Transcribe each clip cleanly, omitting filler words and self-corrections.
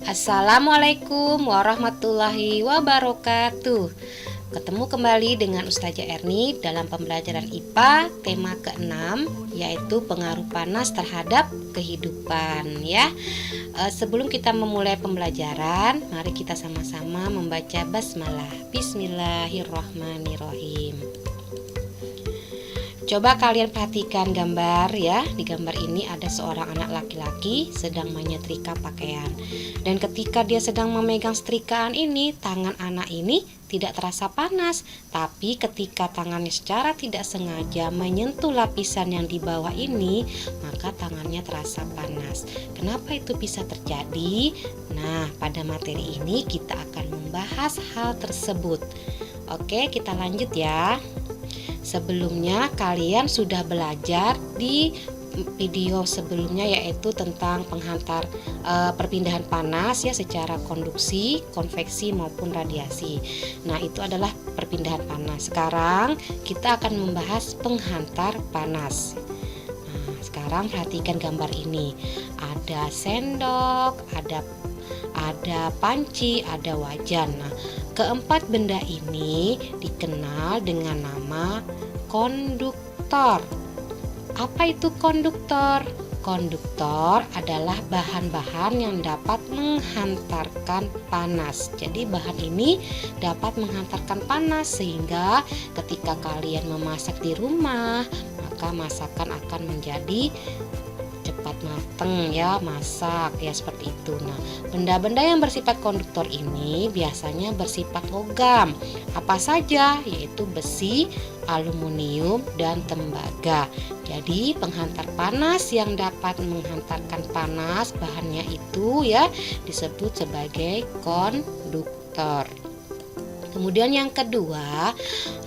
Assalamualaikum warahmatullahi wabarakatuh. Ketemu kembali dengan Ustazah Erni dalam pembelajaran IPA tema ke-6, yaitu pengaruh panas terhadap kehidupan ya. Sebelum kita memulai pembelajaran, mari kita sama-sama membaca basmalah. Bismillahirrahmanirrahim. Coba kalian perhatikan gambar ya. Di gambar ini ada seorang anak laki-laki sedang menyetrika pakaian. Dan ketika dia sedang memegang setrikaan ini, tangan anak ini tidak terasa panas. Tapi ketika tangannya secara tidak sengaja menyentuh lapisan yang di bawah ini, maka tangannya terasa panas. Kenapa itu bisa terjadi? Nah, pada materi ini kita akan membahas hal tersebut. Oke, kita lanjut ya. Sebelumnya kalian sudah belajar di video sebelumnya, yaitu tentang penghantar perpindahan panas ya secara konduksi, konveksi maupun radiasi. Nah, itu adalah perpindahan panas. Sekarang kita akan membahas penghantar panas. Nah, sekarang perhatikan gambar ini. Ada sendok, ada panci, ada wajan. Nah, keempat benda ini dikenal dengan nama konduktor. Apa itu konduktor? Konduktor adalah bahan-bahan yang dapat menghantarkan panas. Jadi bahan ini dapat menghantarkan panas sehingga ketika kalian memasak di rumah, maka masakan akan menjadi cepat mateng ya, masak ya, seperti itu. Nah, benda-benda yang bersifat konduktor ini biasanya bersifat logam. Apa saja? Yaitu besi, aluminium, dan tembaga. Jadi penghantar panas yang dapat menghantarkan panas, bahannya itu ya disebut sebagai konduktor. Kemudian yang kedua,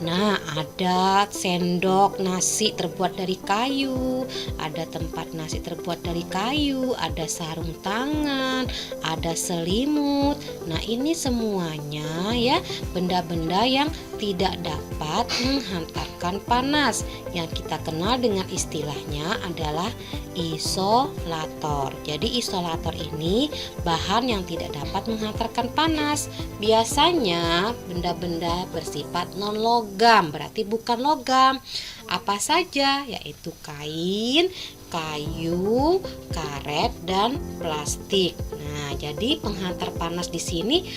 nah ada sendok nasi terbuat dari kayu, ada tempat nasi terbuat dari kayu, ada sarung tangan, ada selimut. Nah, ini semuanya ya benda-benda yang tidak dapat menghantarkan panas, yang kita kenal dengan istilahnya adalah isolator. Jadi isolator ini bahan yang tidak dapat menghantarkan panas. Biasanya benda-benda bersifat non logam, berarti bukan logam. Apa saja? Yaitu kain, kayu, karet, dan plastik. Nah, jadi penghantar panas di sini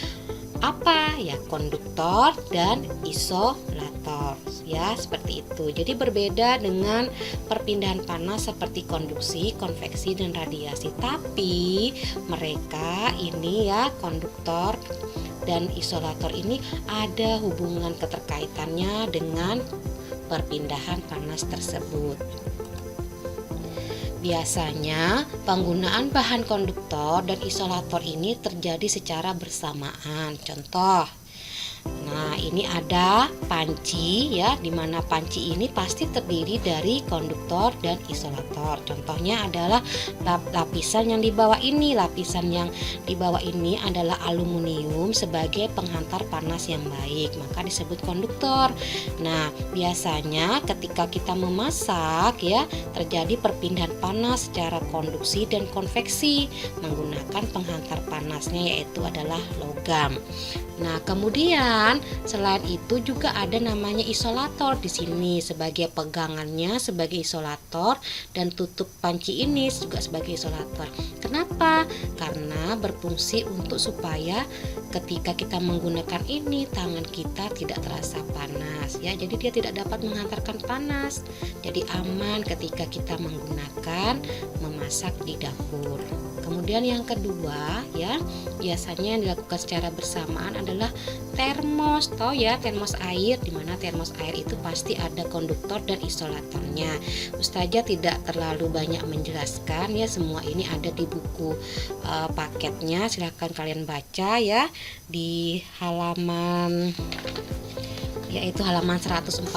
apa ya? Konduktor dan isolator ya, seperti itu. Jadi berbeda dengan perpindahan panas seperti konduksi, konveksi, dan radiasi. Tapi mereka ini ya, konduktor dan isolator ini ada hubungan keterkaitannya dengan perpindahan panas tersebut. Biasanya penggunaan bahan konduktor dan isolator ini terjadi secara bersamaan. Contoh, nah ini ada panci ya, dimana panci ini pasti terdiri dari konduktor dan isolator. Contohnya adalah lapisan yang di bawah ini. Lapisan yang di bawah ini adalah aluminium sebagai penghantar panas yang baik, maka disebut konduktor. Nah, biasanya ketika kita memasak ya, terjadi perpindahan panas secara konduksi dan konveksi menggunakan penghantar panasnya, yaitu adalah logam. Nah, kemudian selain itu juga ada namanya isolator di sini sebagai pegangannya sebagai isolator, dan tutup panci ini juga sebagai isolator. Kenapa? Karena berfungsi untuk supaya ketika kita menggunakan ini tangan kita tidak terasa panas ya. Jadi dia tidak dapat menghantarkan panas. Jadi aman ketika kita menggunakan memasak di dapur. Kemudian yang kedua ya, biasanya yang dilakukan secara bersamaan adalah termos. Tahu ya, termos air, dimana termos air itu pasti ada konduktor dan isolatornya. Ustazah tidak terlalu banyak menjelaskan ya, semua ini ada di buku paketnya. Silahkan kalian baca ya di halaman yaitu halaman 146.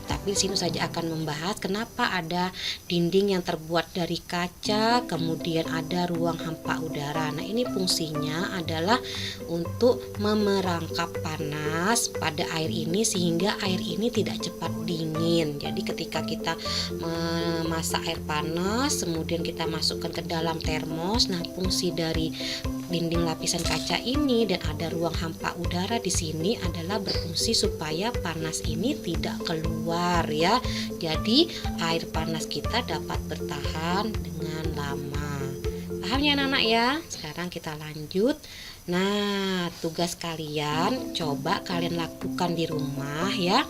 Tapi di sini saja akan membahas kenapa ada dinding yang terbuat dari kaca, kemudian ada ruang hampa udara. Nah, ini fungsinya adalah untuk memerangkap panas pada air ini sehingga air ini tidak cepat dingin. Jadi ketika kita memasak air panas, kemudian kita masukkan ke dalam termos. Nah, fungsi dari dinding lapisan kaca ini dan ada ruang hampa udara di sini adalah berfungsi supaya panas ini tidak keluar ya. Jadi air panas kita dapat bertahan dengan lama. Paham ya anak-anak ya? Sekarang kita lanjut. Nah, tugas kalian coba kalian lakukan di rumah ya.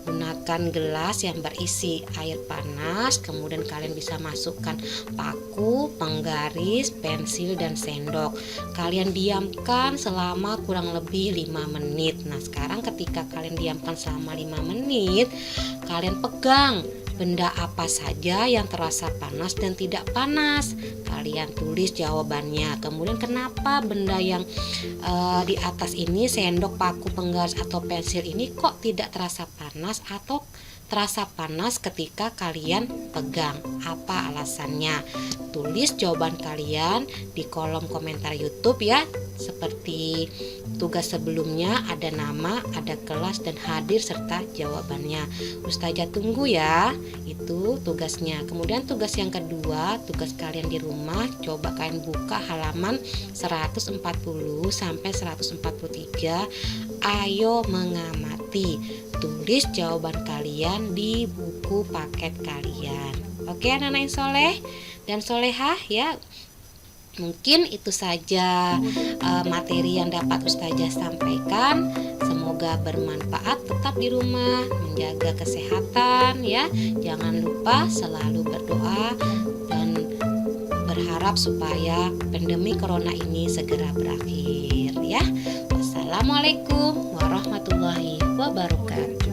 Gunakan gelas yang berisi air panas, kemudian kalian bisa masukkan paku, penggaris, pensil dan sendok. Kalian diamkan selama kurang lebih 5 menit. Nah, sekarang ketika kalian diamkan selama 5 menit, kalian pegang benda apa saja yang terasa panas dan tidak panas. Kalian tulis jawabannya. Kemudian kenapa benda yang di atas ini, sendok, paku, penggaris atau pensil ini kok tidak terasa panas atau terasa panas ketika kalian pegang? Apa alasannya? Tulis jawaban kalian di kolom komentar YouTube ya. Seperti tugas sebelumnya, ada nama, ada kelas dan hadir serta jawabannya. Ustazah tunggu ya. Itu tugasnya. Kemudian tugas yang kedua, tugas kalian di rumah, coba kalian buka halaman 140 sampai 143. Ayo mengamati. Tulis jawaban kalian di buku paket kalian. Oke anak-anak yang soleh dan solehah ya. Mungkin itu saja materi yang dapat Ustazah sampaikan. Semoga bermanfaat. Tetap di rumah, menjaga kesehatan ya. Jangan lupa selalu berdoa dan berharap supaya pandemi corona ini segera berakhir ya. Wassalamualaikum warahmatullahi wabarakatuh.